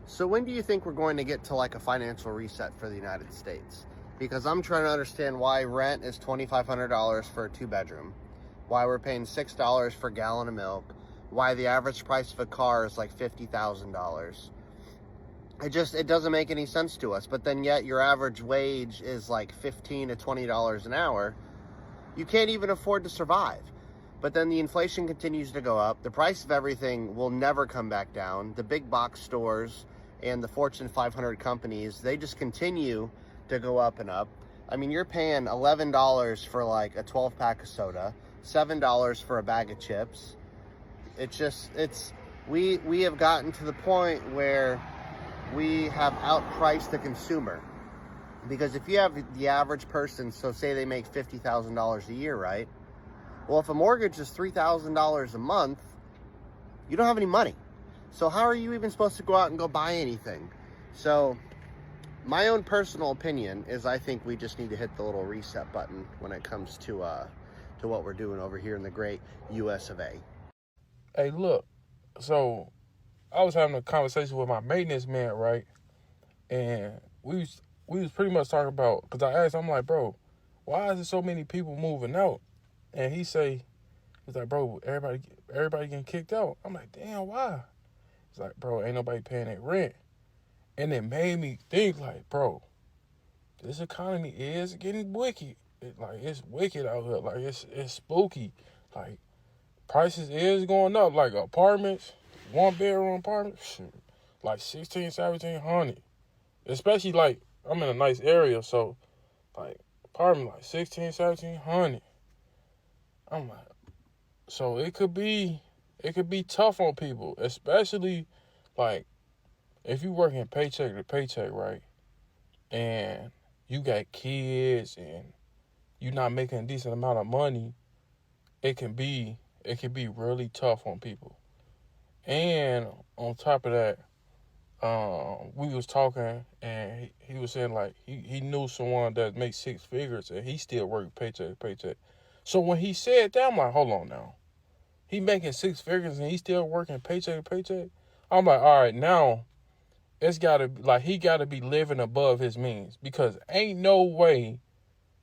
So when do you think we're going to get to like a financial reset for the United States? Because I'm trying to understand why rent is $2,500 for a 2-bedroom, why we're paying $6 for a gallon of milk, why the average price of a car is like $50,000. It doesn't make any sense to us. But then yet your average wage is like $15 to $20 an hour. You can't even afford to survive. But then the inflation continues to go up. The price of everything will never come back down. The big box stores and the Fortune 500 companies, they just continue to go up and up. I mean, you're paying $11 for like a 12-pack of soda, $7 for a bag of chips. We have gotten to the point where we have outpriced the consumer. Because if you have the average person, so say they make $50,000 a year, right? Well, if a mortgage is $3,000 a month, you don't have any money. So how are you even supposed to go out and go buy anything? So my own personal opinion is I think we just need to hit the little reset button when it comes to what we're doing over here in the great US of A. Hey, look, so I was having a conversation with my maintenance man, right? And we was pretty much talking about, because I asked, I'm like, bro, why is there so many people moving out? And he's like, bro, everybody getting kicked out. I'm like, damn, why? He's like, bro, ain't nobody paying their rent. And it made me think, like, bro, this economy is getting wicked. It's wicked out here. Like, it's spooky. Like, prices is going up. Like, apartments, 1-bedroom apartments, shoot, like $1,600, $1,700. Especially, like, I'm in a nice area, so, like, apartment, like, $1,600, $1,700. I'm like, so it could be tough on people, especially, like, if you working paycheck to paycheck, right, and you got kids and you're not making a decent amount of money, it can be really tough on people. And on top of that, we was talking, and he was saying, like, he knew someone that makes 6 figures, and he still working paycheck to paycheck. So when he said that, I'm like, hold on now. He making 6 figures, and he still working paycheck to paycheck? I'm like, all right, now, it's got to be, like, he got to be living above his means, because ain't no way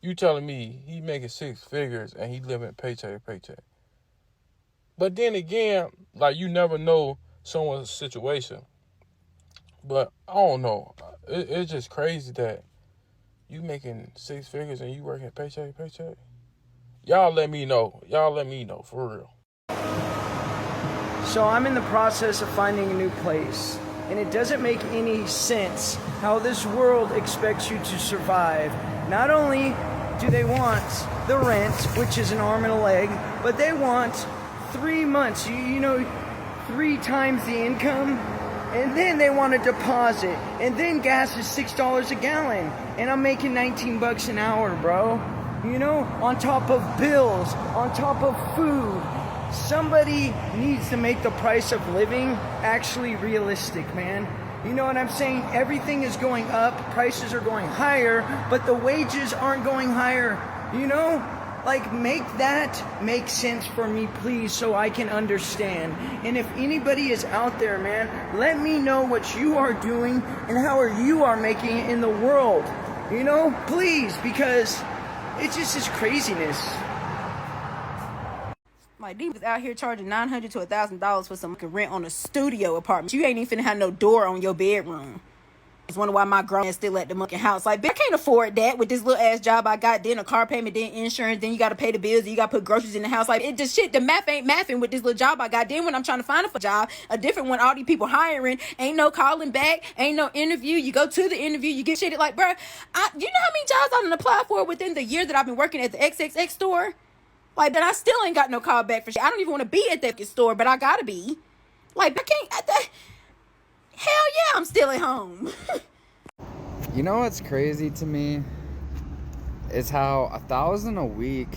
you telling me he making 6 figures, and he living paycheck to paycheck. But then again, like, you never know someone's situation. But I don't know. It's just crazy that you making 6 figures and you working paycheck to paycheck. Y'all let me know. For real. So I'm in the process of finding a new place. And it doesn't make any sense how this world expects you to survive. Not only do they want the rent, which is an arm and a leg, but they want 3 months, 3 times the income. And then they want a deposit. And then gas is $6 a gallon. And I'm making $19 an hour, bro. On top of bills, on top of food. Somebody needs to make the price of living actually realistic, man. You know what I'm saying? Everything is going up, prices are going higher, but the wages aren't going higher, Like, make that make sense for me, please, so I can understand. And if anybody is out there, man, let me know what you are doing and how you are making it in the world. Please, because it's just this craziness. Like, these was out here charging $900 to $1,000 for some rent on a studio apartment. You ain't even finna have no door on your bedroom. It's wonder why my grown ass still at the monkey house. Like, bitch, I can't afford that with this little ass job I got. Then a car payment, then insurance, then you gotta pay the bills, then you gotta put groceries in the house. Like, it just shit, the math ain't mathing with this little job I got. Then when I'm trying to find a job, a different one, all these people hiring, ain't no calling back, ain't no interview. You go to the interview, you get shit like, bruh, you know how many jobs I done applied for within the year that I've been working at the XXX store? Like, then I still ain't got no call back for shit. I don't even want to be at that store, but I gotta be. Like, I can't, hell yeah, I'm still at home. You know what's crazy to me is how $1,000 a week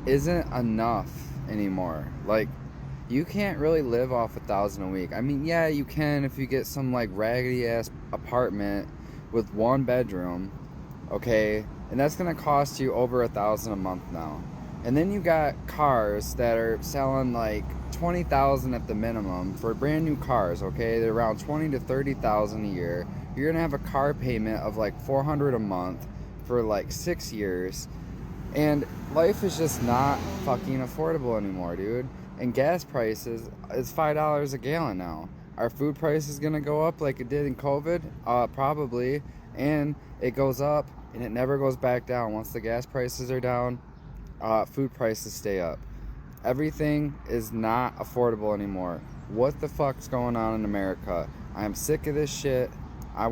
isn't enough anymore. Like, you can't really live off $1,000 a week. I mean, yeah, you can if you get some like raggedy ass apartment with 1 bedroom, okay, and that's gonna cost you over $1,000 a month now. And then you got cars that are selling like 20,000 at the minimum for brand new cars, okay? They're around 20 to 30,000 a year. You're gonna have a car payment of like 400 a month for like 6 years. And life is just not fucking affordable anymore, dude. And gas prices is $5 a gallon now. Are food prices gonna go up like it did in COVID? Probably. And it goes up and it never goes back down. Once the gas prices are down, food prices stay up. Everything is not affordable anymore. What the fuck's going on in America? I am sick of this shit. I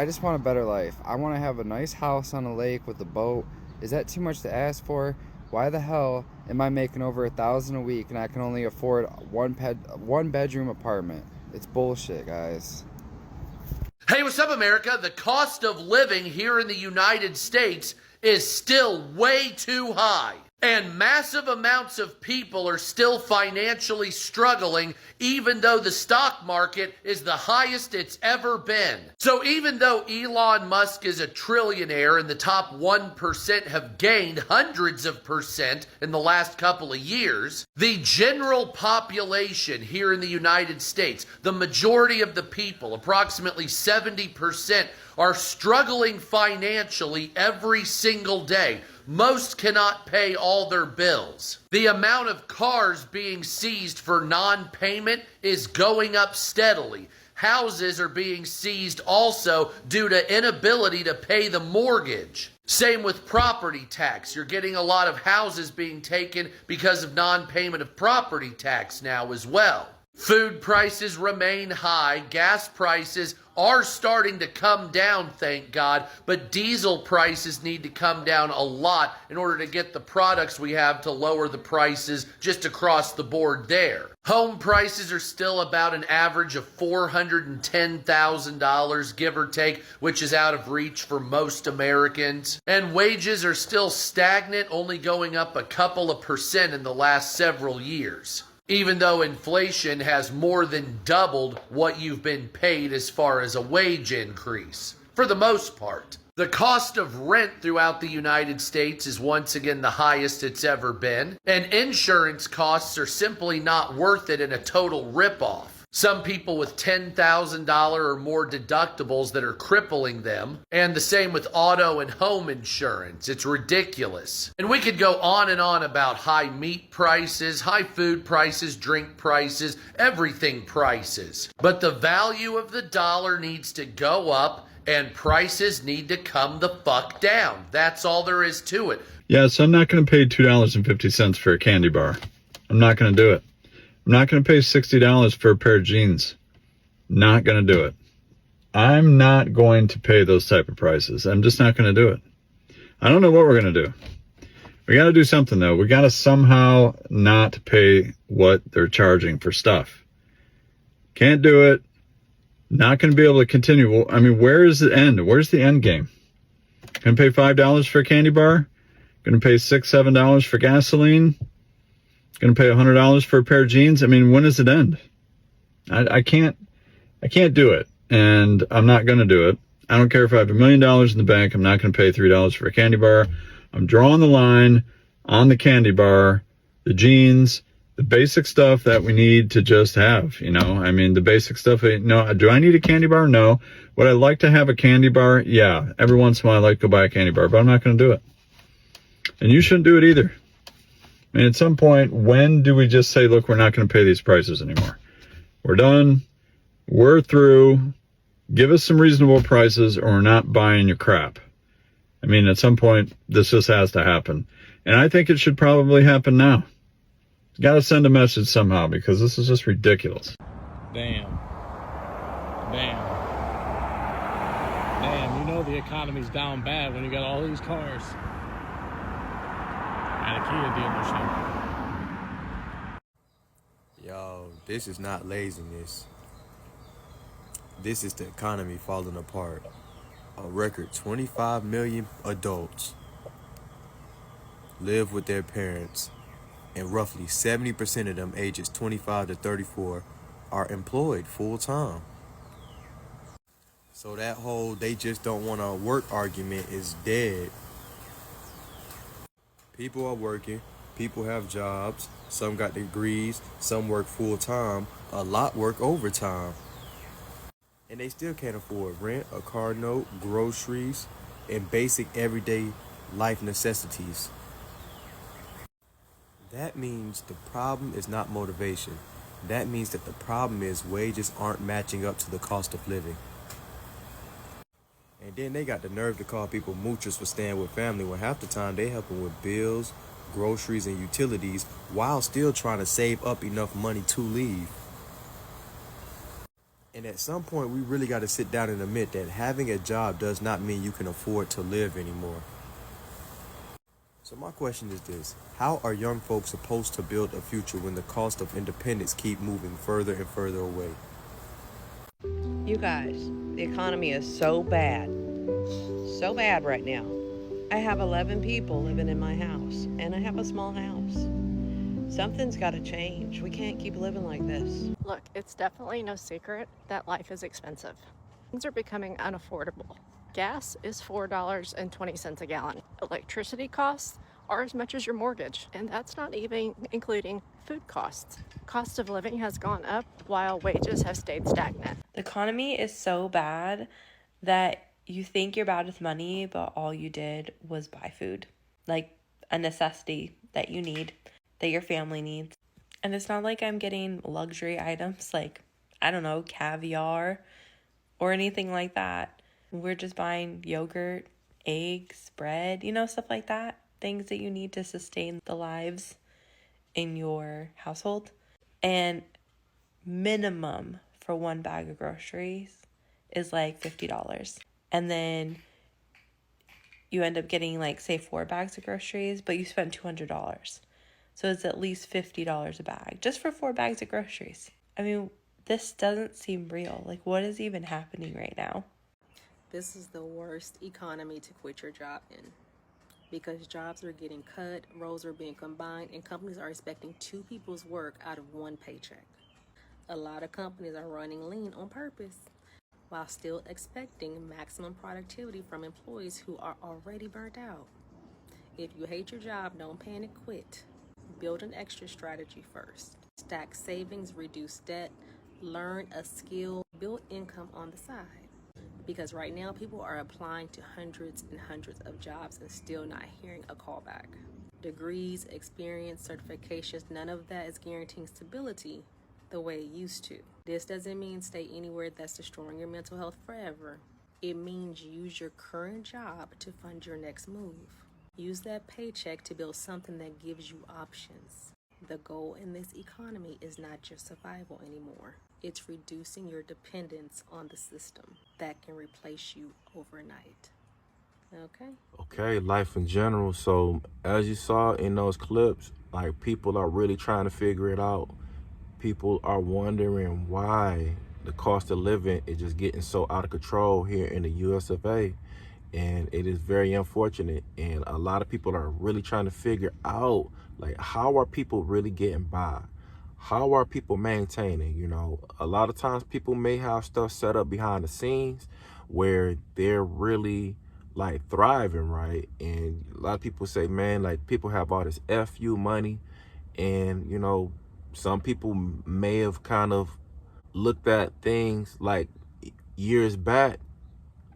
just want a better life. I want to have a nice house on a lake with a boat. Is that too much to ask for? Why the hell am I making over $1,000 a week and I can only afford one bedroom apartment? It's bullshit, guys. Hey, what's up, America? The cost of living here in the United States is still way too high. And massive amounts of people are still financially struggling, even though the stock market is the highest it's ever been. So even though Elon Musk is a trillionaire and the top 1% have gained hundreds of percent in the last couple of years, the general population here in the United States, the majority of the people, approximately 70%, are struggling financially every single day. Most cannot pay all their bills. The amount of cars being seized for non-payment is going up steadily. Houses are being seized also due to inability to pay the mortgage. Same with property tax. You're getting a lot of houses being taken because of non-payment of property tax now as well. Food prices remain high. Gas prices are starting to come down, thank God, but diesel prices need to come down a lot in order to get the products we have to lower the prices just across the board there. Home prices are still about an average of $410,000, give or take, which is out of reach for most Americans. And wages are still stagnant, only going up a couple of percent in the last several years, even though inflation has more than doubled what you've been paid as far as a wage increase, for the most part. The cost of rent throughout the United States is once again the highest it's ever been, and insurance costs are simply not worth it in a total ripoff. Some people with $10,000 or more deductibles that are crippling them, and the same with auto and home insurance. It's ridiculous. And we could go on and on about high meat prices, high food prices, drink prices, everything prices. But the value of the dollar needs to go up and prices need to come the fuck down. That's all there is to it. Yeah, so I'm not going to pay $2.50 for a candy bar. I'm not going to do it. I'm not going to pay $60 for a pair of jeans. Not going to do it. I'm not going to pay those type of prices. I'm just not going to do it. I don't know what we're going to do. We got to do something, though. We got to somehow not pay what they're charging for stuff. Can't do it. Not going to be able to continue. Well, I mean, where is the end? Where's the end game? Going to pay $5 for a candy bar? Going to pay $6, $7 for gasoline? Going to pay $100 for a pair of jeans? I mean, when does it end? I can't do it, and I'm not going to do it. I don't care if I have $1 million in the bank. I'm not going to pay $3 for a candy bar. I'm drawing the line on the candy bar, the jeans, the basic stuff that we need to just have, you know? I mean, the basic stuff. No, do I need a candy bar? No. Would I like to have a candy bar? Yeah. Every once in a while, I like to go buy a candy bar, but I'm not going to do it. And you shouldn't do it either. I mean, at some point, when do we just say, look, we're not going to pay these prices anymore? We're done. We're through. Give us some reasonable prices or we're not buying your crap. I mean, at some point, this just has to happen. And I think it should probably happen now. Got to send a message somehow because this is just ridiculous. Damn, you know the economy's down bad when you got all these cars at a Kia dealership. Yo, this is not laziness. This is the economy falling apart. A record 25 million adults live with their parents, and roughly 70% of them ages 25 to 34 are employed full-time. So that whole they just don't want to work argument is dead. People are working, people have jobs, some got degrees, some work full time, a lot work overtime. And they still can't afford rent, a car note, groceries, and basic everyday life necessities. That means the problem is not motivation. That means that the problem is wages aren't matching up to the cost of living. And then they got the nerve to call people moochers for staying with family when half the time they helping with bills, groceries, and utilities while still trying to save up enough money to leave. And at some point, we really got to sit down and admit that having a job does not mean you can afford to live anymore. So my question is this: how are young folks supposed to build a future when the cost of independence keep moving further and further away? You guys, the economy is so bad right now. I have 11 people living in my house, and I have a small house. Something's got to change. We can't keep living like this. Look, it's definitely no secret that life is expensive. Things are becoming unaffordable. Gas is $4.20 a gallon. Electricity costs are as much as your mortgage, and that's not even including food costs. Cost of living has gone up while wages have stayed stagnant. The economy is so bad that you think you're bad with money, but all you did was buy food, like a necessity that you need, that your family needs. And it's not like I'm getting luxury items like, I don't know, caviar or anything like that. We're just buying yogurt, eggs, bread, stuff like that. Things that you need to sustain the lives in your household. And minimum for one bag of groceries is like $50. And then you end up getting like, say, 4 bags of groceries, but you spend $200. So it's at least $50 a bag just for 4 bags of groceries. I mean, this doesn't seem real. Like, what is even happening right now? This is the worst economy to quit your job in, because jobs are getting cut, roles are being combined, and companies are expecting 2 people's work out of 1 paycheck. A lot of companies are running lean on purpose while still expecting maximum productivity from employees who are already burnt out. If you hate your job, don't panic, quit. Build an extra strategy first. Stack savings, reduce debt, learn a skill, build income on the side. Because right now, people are applying to hundreds and hundreds of jobs and still not hearing a callback. Degrees, experience, certifications, none of that is guaranteeing stability the way it used to. This doesn't mean stay anywhere that's destroying your mental health forever. It means use your current job to fund your next move. Use that paycheck to build something that gives you options. The goal in this economy is not just survival anymore. It's reducing your dependence on the system that can replace you overnight. Okay, life in general. So as you saw in those clips, like, people are really trying to figure it out. People are wondering why the cost of living is just getting so out of control here in the US of A. And it is very unfortunate. And a lot of people are really trying to figure out, like, how are people really getting by? How are people maintaining? A lot of times people may have stuff set up behind the scenes where they're really like thriving, right? And a lot of people say, man, like, people have all this FU money. And, some people may have kind of looked at things like years back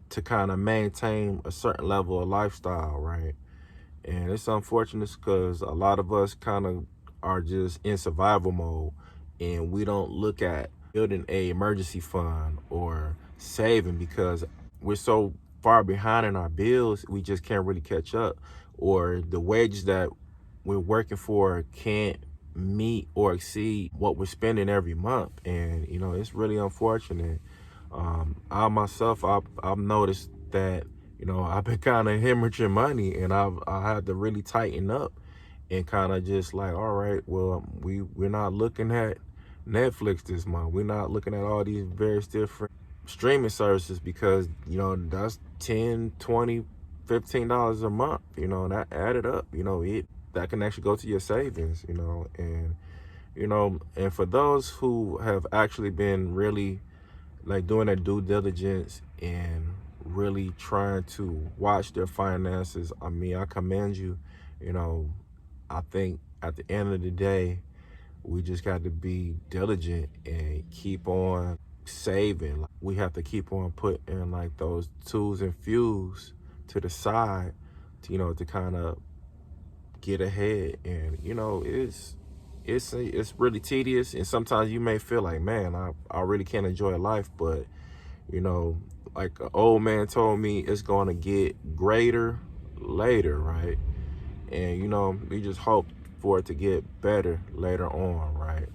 to kind of maintain a certain level of lifestyle, right? And it's unfortunate because a lot of us kind of are just in survival mode, and we don't look at building a emergency fund or saving because we're so far behind in our bills, we just can't really catch up, or the wages that we're working for can't meet or exceed what we're spending every month. And it's really unfortunate. I myself, I've noticed that I've been kind of hemorrhaging money, and I had to really tighten up and kind of just like, all right, well, we're not looking at Netflix this month. We're not looking at all these various different streaming services because that's $10, $20, $15 a month. That added up. That can actually go to your savings. And for those who have actually been really like doing their due diligence and really trying to watch their finances, I mean, I commend you. You know, I think at the end of the day, we just got to be diligent and keep on saving. Like, we have to keep on putting like those tools and fuels to the side to, you know, to kind of get ahead. And you know, it's really tedious, and sometimes you may feel like, man, I really can't enjoy life. But you know, like an old man told me, it's going to get greater later, right? And you know, we just hope for it to get better later on, right?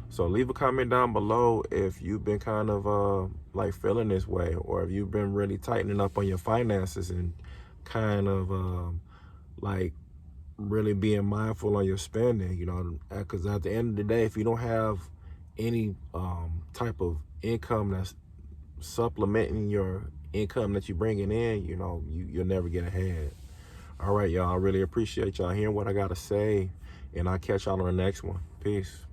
So leave a comment down below if you've been kind of like feeling this way, or if you've been really tightening up on your finances and kind of like really being mindful on your spending, you know, because at the end of the day, if you don't have any type of income that's supplementing your income that you're bringing in, you know, you'll never get ahead. All right, y'all, I really appreciate y'all hearing what I got to say, and I'll catch y'all on the next one. Peace.